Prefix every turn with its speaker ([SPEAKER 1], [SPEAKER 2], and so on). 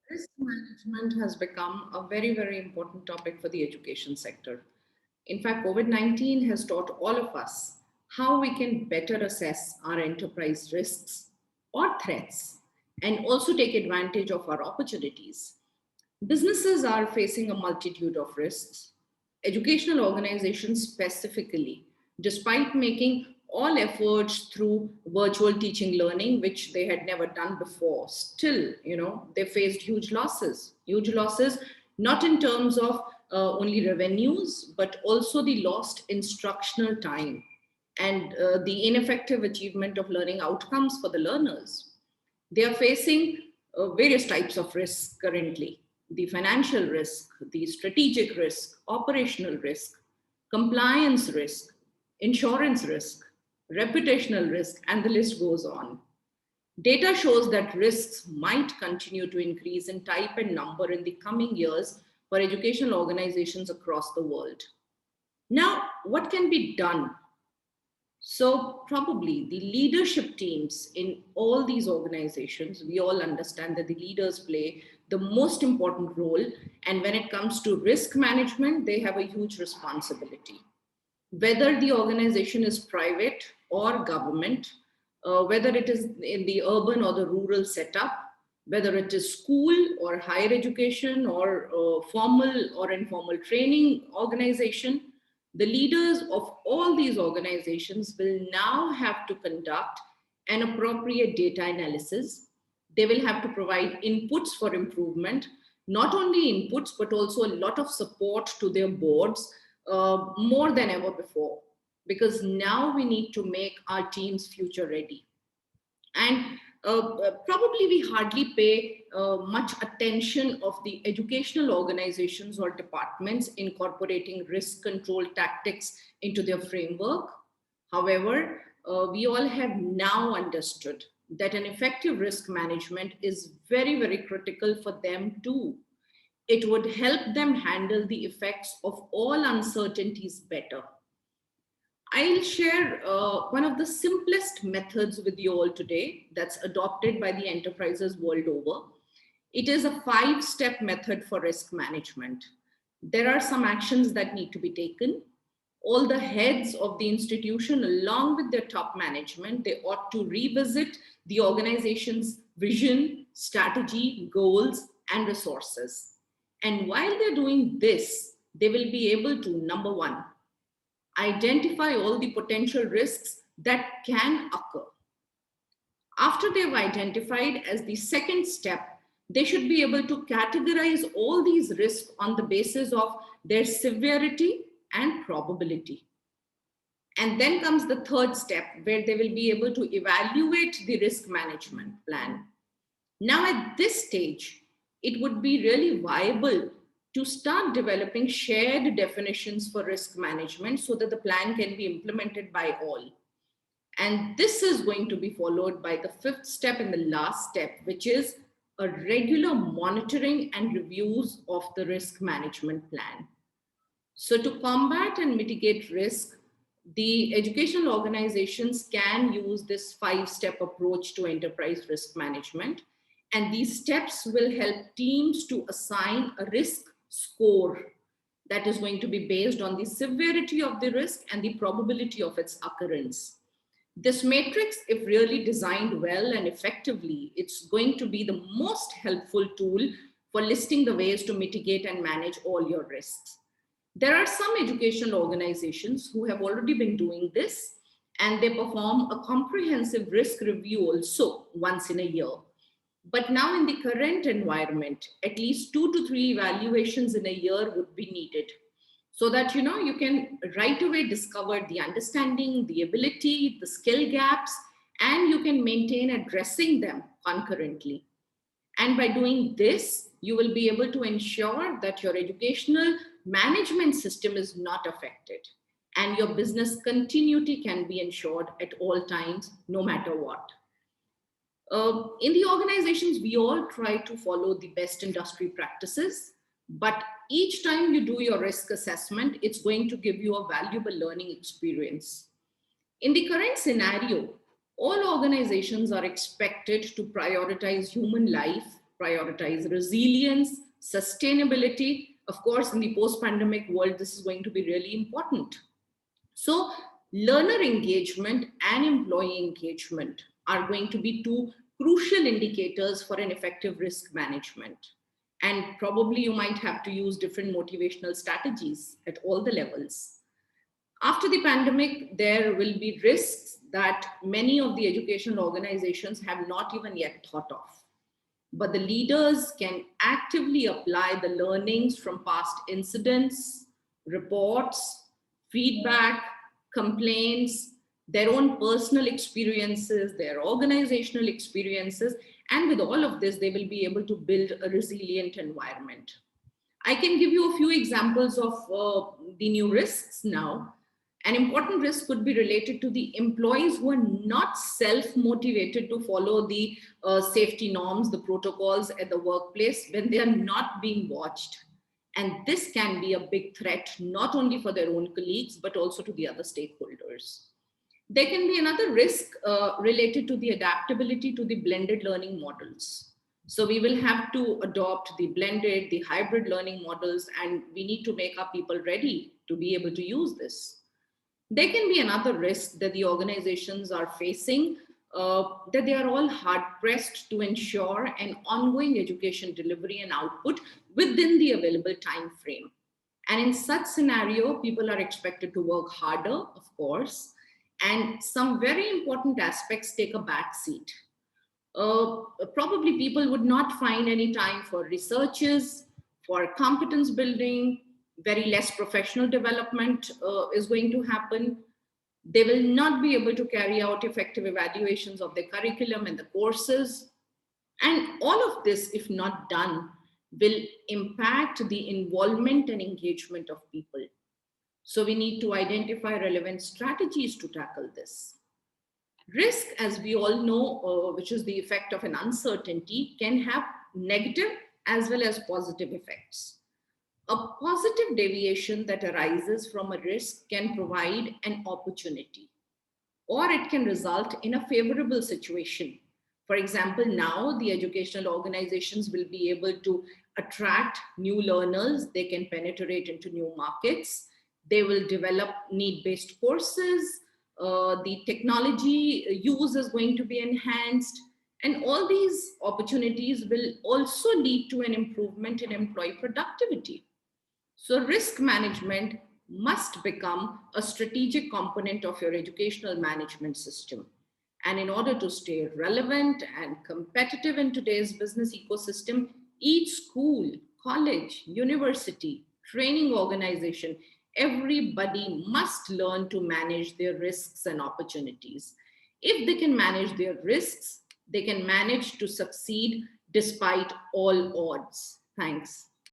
[SPEAKER 1] Risk management has become a very, very important topic for the education sector. In fact, COVID 19 has taught all of us how we can better assess our enterprise risks or threats and also take advantage of our opportunities. Businesses are facing a multitude of risks. Educational organizations, specifically, despite making all efforts through virtual teaching learning, which they had never done before, still, they faced huge losses, not in terms of only revenues, but also the lost instructional time and the ineffective achievement of learning outcomes for the learners. They are facing various types of risks currently: the financial risk, the strategic risk, operational risk, compliance risk, insurance risk, reputational risk, and the list goes on. Data shows that risks might continue to increase in type and number in the coming years for educational organizations across the world. Now, what can be done? So, probably the leadership teams in all these organizations, we all understand that the leaders play the most important role. And when it comes to risk management, they have a huge responsibility. Whether the organization is private or government, whether it is in the urban or the rural setup, whether it is school or higher education or formal or informal training organization, the leaders of all these organizations will now have to conduct an appropriate data analysis. They will have to provide inputs for improvement, not only inputs, but also a lot of support to their boards, more than ever before, because now we need to make our teams future ready. And probably we hardly pay much attention of the educational organizations or departments incorporating risk control tactics into their framework. However, we all have now understood that an effective risk management is very, very critical for them too. It would help them handle the effects of all uncertainties better. I'll share one of the simplest methods with you all today that's adopted by the enterprises world over. It is a 5 step method for risk management. There are some actions that need to be taken. All the heads of the institution, along with their top management, they ought to revisit the organization's vision, strategy, goals, and resources. And while they're doing this, they will be able to, number one, identify all the potential risks that can occur. After they've identified, as the second step, they should be able to categorize all these risks on the basis of their severity and probability. And then comes the third step, where they will be able to evaluate the risk management plan. Now, at this stage, it would be really viable to start developing shared definitions for risk management so that the plan can be implemented by all. And this is going to be followed by the fifth step and the last step, which is a regular monitoring and reviews of the risk management plan. So, to combat and mitigate risk, the educational organizations can use this 5 step approach to enterprise risk management. And these steps will help teams to assign a risk score that is going to be based on the severity of the risk and the probability of its occurrence. This matrix, if really designed well and effectively, it's going to be the most helpful tool for listing the ways to mitigate and manage all your risks. There are some educational organizations who have already been doing this, and they perform a comprehensive risk review also once in a year. But now, in the current environment, at least 2 to 3 evaluations in a year would be needed, so that you can right away discover the understanding, the ability, the skill gaps, and you can maintain addressing them concurrently. And by doing this, you will be able to ensure that your educational management system is not affected and your business continuity can be ensured at all times, no matter what. In the organizations, we all try to follow the best industry practices, but each time you do your risk assessment, it's going to give you a valuable learning experience. In the current scenario, all organizations are expected to prioritize human life prioritize resilience, sustainability. Of course, in the post-pandemic world, this is going to be really important. So learner engagement and employee engagement are going to be two crucial indicators for an effective risk management. And probably you might have to use different motivational strategies at all the levels. After the pandemic, there will be risks that many of the educational organizations have not even yet thought of. But the leaders can actively apply the learnings from past incidents, reports, feedback, complaints, their own personal experiences, their organizational experiences, and with all of this, they will be able to build a resilient environment. I can give you a few examples of the new risks now. An important risk could be related to the employees who are not self-motivated to follow the safety norms, the protocols at the workplace when they are not being watched. And this can be a big threat, not only for their own colleagues, but also to the other stakeholders. There can be another risk related to the adaptability to the blended learning models. So we will have to adopt the blended, the hybrid learning models, and we need to make our people ready to be able to use this. There can be another risk that the organizations are facing, that they are all hard pressed to ensure an ongoing education delivery and output within the available time frame. And in such scenario, people are expected to work harder, of course, and some very important aspects take a back seat. Probably people would not find any time for researches, for competence building, very less professional development is going to happen. They will not be able to carry out effective evaluations of the curriculum and the courses. And all of this, if not done, will impact the involvement and engagement of people. So we need to identify relevant strategies to tackle this. Risk, as we all know, which is the effect of an uncertainty, can have negative as well as positive effects. A positive deviation that arises from a risk can provide an opportunity, or it can result in a favorable situation. For example, now the educational organizations will be able to attract new learners, they can penetrate into new markets, they will develop need-based courses, the technology use is going to be enhanced, and all these opportunities will also lead to an improvement in employee productivity. So risk management must become a strategic component of your educational management system. And in order to stay relevant and competitive in today's business ecosystem, each school, college, university, training organization, everybody must learn to manage their risks and opportunities. If they can manage their risks, they can manage to succeed despite all odds. Thanks.